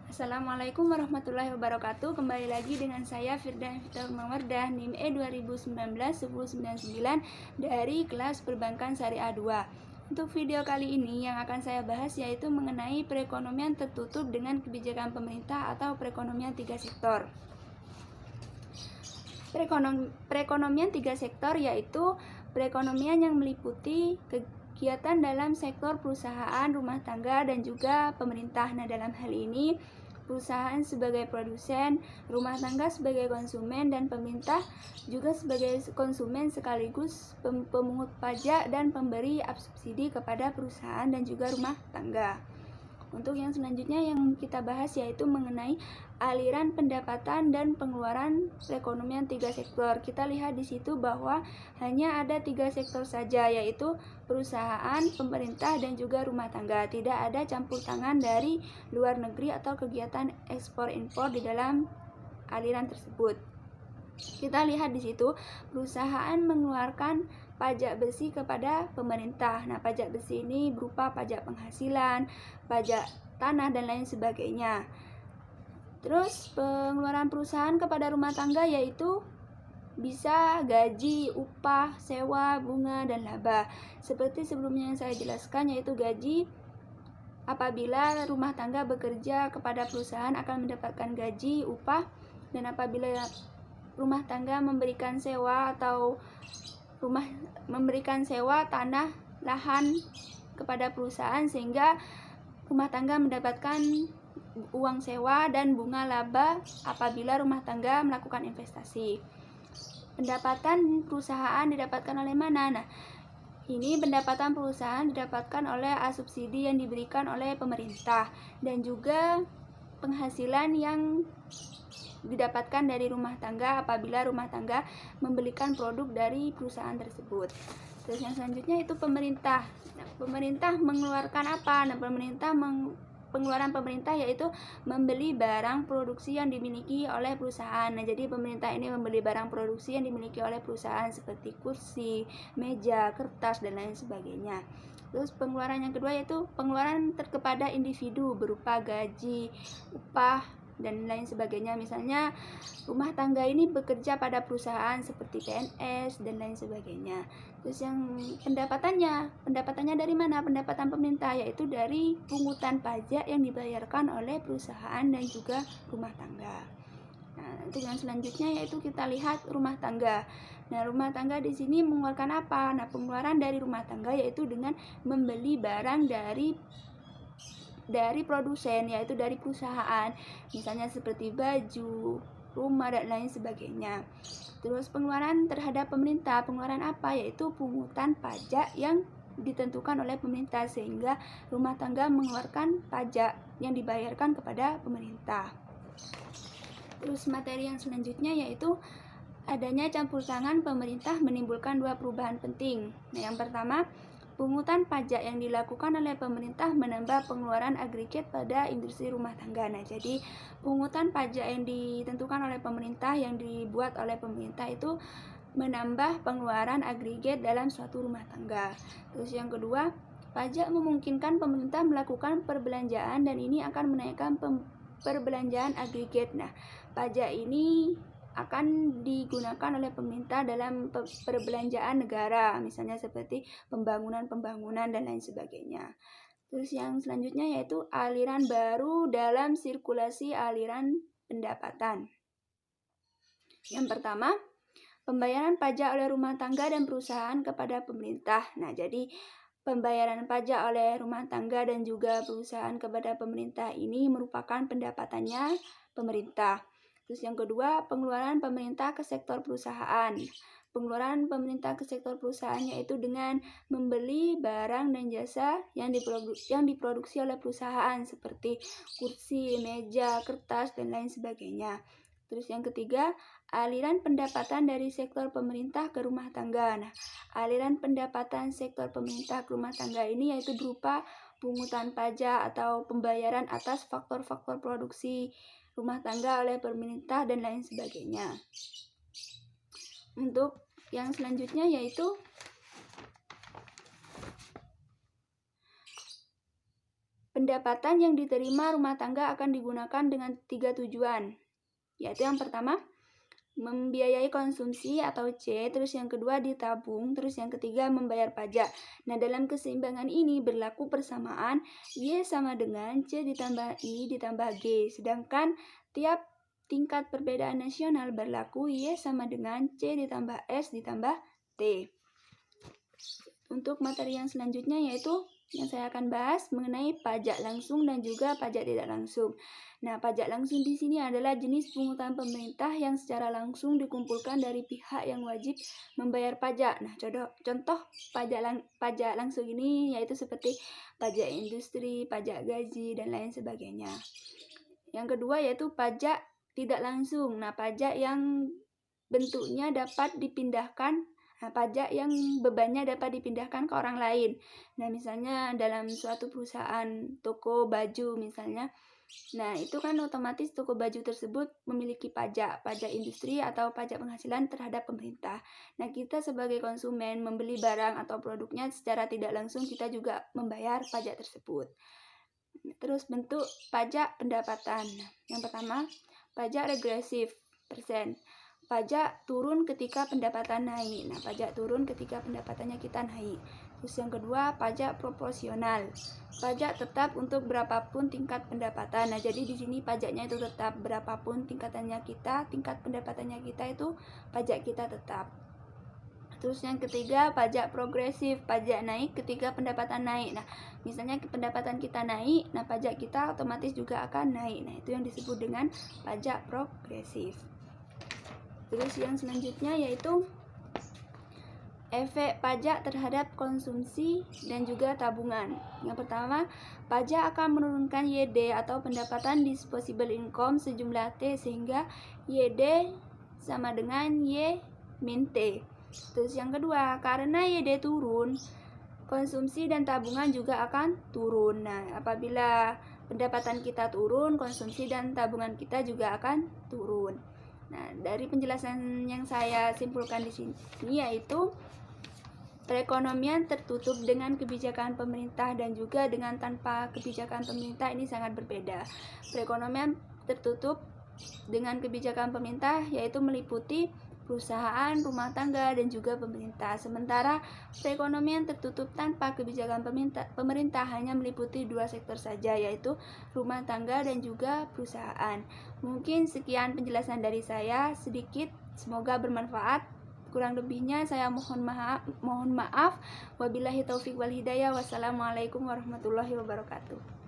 Assalamualaikum warahmatullahi wabarakatuh. Kembali lagi dengan saya Firda Fitur Mawardah, NIM E 2019-1099 dari kelas Perbankan Syariah 2. Untuk video kali ini yang akan saya bahas yaitu mengenai perekonomian tertutup dengan kebijakan pemerintah atau perekonomian tiga sektor. Perekonomian tiga sektor yaitu perekonomian yang meliputi kegiatan dalam sektor perusahaan, rumah tangga, dan juga pemerintah. Nah, dalam hal ini perusahaan sebagai produsen, rumah tangga sebagai konsumen, dan pemerintah juga sebagai konsumen sekaligus pemungut pajak dan pemberi subsidi kepada perusahaan dan juga rumah tangga. Untuk yang selanjutnya yang kita bahas yaitu mengenai aliran pendapatan dan pengeluaran perekonomian tiga sektor. Kita lihat di situ bahwa hanya ada tiga sektor saja, yaitu perusahaan, pemerintah, dan juga rumah tangga. Tidak ada campur tangan dari luar negeri atau kegiatan ekspor impor di dalam aliran tersebut. Kita lihat di situ perusahaan mengeluarkan pajak bersih kepada pemerintah. Nah, pajak bersih ini berupa pajak penghasilan, pajak tanah, dan lain sebagainya. Terus pengeluaran perusahaan kepada rumah tangga yaitu bisa gaji, upah, sewa, bunga, dan laba. Seperti sebelumnya yang saya jelaskan, yaitu gaji apabila rumah tangga bekerja kepada perusahaan akan mendapatkan gaji, upah, dan apabila rumah tangga memberikan sewa tanah, lahan kepada perusahaan sehingga rumah tangga mendapatkan uang sewa dan bunga laba apabila rumah tangga melakukan investasi. Pendapatan perusahaan didapatkan oleh mana? Nah, ini pendapatan perusahaan didapatkan oleh subsidi yang diberikan oleh pemerintah dan juga penghasilan yang didapatkan dari rumah tangga apabila rumah tangga membelikan produk dari perusahaan tersebut. Terus yang selanjutnya itu pemerintah. Nah, pemerintah mengeluarkan apa? Nah, pengeluaran pemerintah yaitu membeli barang produksi yang dimiliki oleh perusahaan. Nah, jadi pemerintah ini membeli barang produksi yang dimiliki oleh perusahaan seperti kursi, meja, kertas, dan lain sebagainya. Terus pengeluaran yang kedua yaitu pengeluaran kepada individu berupa gaji, upah, dan lain sebagainya. Misalnya rumah tangga ini bekerja pada perusahaan seperti PNS dan lain sebagainya. Terus yang pendapatannya dari mana? Pendapatan pemerintah yaitu dari pungutan pajak yang dibayarkan oleh perusahaan dan juga rumah tangga. Nah, untuk yang selanjutnya yaitu kita lihat rumah tangga. Nah, rumah tangga di sini mengeluarkan apa? Nah, pengeluaran dari rumah tangga yaitu dengan membeli barang dari produsen, yaitu dari perusahaan, misalnya seperti baju, rumah, dan lain sebagainya. Terus pengeluaran terhadap pemerintah, pengeluaran apa? Yaitu pungutan pajak yang ditentukan oleh pemerintah sehingga rumah tangga mengeluarkan pajak yang dibayarkan kepada pemerintah. Terus materi yang selanjutnya yaitu adanya campur tangan pemerintah menimbulkan dua perubahan penting. Nah, yang pertama, pungutan pajak yang dilakukan oleh pemerintah menambah pengeluaran agregat pada industri rumah tangga. Nah, jadi pungutan pajak yang ditentukan oleh pemerintah, yang dibuat oleh pemerintah itu menambah pengeluaran agregat dalam suatu rumah tangga. Terus yang kedua, pajak memungkinkan pemerintah melakukan perbelanjaan dan ini akan menaikkan perbelanjaan agregat. Nah, pajak ini akan digunakan oleh pemerintah dalam perbelanjaan negara, misalnya seperti pembangunan dan lain sebagainya. Terus yang selanjutnya yaitu aliran baru dalam sirkulasi aliran pendapatan. Yang pertama, pembayaran pajak oleh rumah tangga dan perusahaan kepada pemerintah. Nah, jadi pembayaran pajak oleh rumah tangga dan juga perusahaan kepada pemerintah ini merupakan pendapatannya pemerintah. Terus yang kedua, pengeluaran pemerintah ke sektor perusahaan. Pengeluaran pemerintah ke sektor perusahaan yaitu dengan membeli barang dan jasa yang diproduksi oleh perusahaan seperti kursi, meja, kertas, dan lain sebagainya. Terus yang ketiga, aliran pendapatan dari sektor pemerintah ke rumah tangga. Nah, aliran pendapatan sektor pemerintah ke rumah tangga ini yaitu berupa pungutan pajak atau pembayaran atas faktor-faktor produksi rumah tangga oleh pemerintah dan lain sebagainya. Untuk yang selanjutnya yaitu pendapatan yang diterima rumah tangga akan digunakan dengan 3 tujuan, yaitu yang pertama membiayai konsumsi atau C, terus yang kedua ditabung, terus yang ketiga membayar pajak. Nah, dalam keseimbangan ini berlaku persamaan Y sama dengan C ditambah I ditambah G, sedangkan tiap tingkat perbedaan nasional berlaku Y sama dengan C ditambah S ditambah T. Untuk materi yang selanjutnya yaitu yang saya akan bahas mengenai pajak langsung dan juga pajak tidak langsung. Nah, pajak langsung di sini adalah jenis pungutan pemerintah yang secara langsung dikumpulkan dari pihak yang wajib membayar pajak. Nah, contoh pajak langsung ini yaitu seperti pajak industri, pajak gaji, dan lain sebagainya. Yang kedua yaitu pajak tidak langsung. Nah, pajak yang bentuknya dapat dipindahkan. Nah, pajak yang bebannya dapat dipindahkan ke orang lain. Nah, misalnya dalam suatu perusahaan toko baju misalnya. Nah, itu kan otomatis toko baju tersebut memiliki pajak industri atau pajak penghasilan terhadap pemerintah. Nah, kita sebagai konsumen membeli barang atau produknya secara tidak langsung kita juga membayar pajak tersebut. Terus bentuk pajak pendapatan. Yang pertama, pajak regresif persen. Pajak turun ketika pendapatan naik. Nah, pajak turun ketika pendapatannya kita naik. Terus yang kedua, pajak proporsional. Pajak tetap untuk berapapun tingkat pendapatan. Nah, jadi di sini pajaknya itu tetap berapapun tingkat pendapatannya kita itu pajak kita tetap. Terus yang ketiga, pajak progresif. Pajak naik ketika pendapatan naik. Nah, misalnya pendapatan kita naik, nah pajak kita otomatis juga akan naik. Nah, itu yang disebut dengan pajak progresif. Terus yang selanjutnya yaitu efek pajak terhadap konsumsi dan juga tabungan. Yang pertama, pajak akan menurunkan YD atau pendapatan disposable income sejumlah T sehingga YD sama dengan Y min T. Terus yang kedua, karena YD turun, konsumsi dan tabungan juga akan turun. Nah, apabila pendapatan kita turun, konsumsi dan tabungan kita juga akan turun. Nah, dari penjelasan yang saya simpulkan di sini yaitu perekonomian tertutup dengan kebijakan pemerintah dan juga dengan tanpa kebijakan pemerintah ini sangat berbeda. Perekonomian tertutup dengan kebijakan pemerintah yaitu meliputi perusahaan, rumah tangga, dan juga pemerintah. Sementara perekonomian tertutup tanpa kebijakan pemerintah hanya meliputi 2 sektor saja, yaitu rumah tangga dan juga perusahaan. Mungkin sekian penjelasan dari saya, sedikit, semoga bermanfaat. Kurang lebihnya saya mohon maaf. Wabillahi taufik wal hidayah. Wassalamualaikum warahmatullahi wabarakatuh.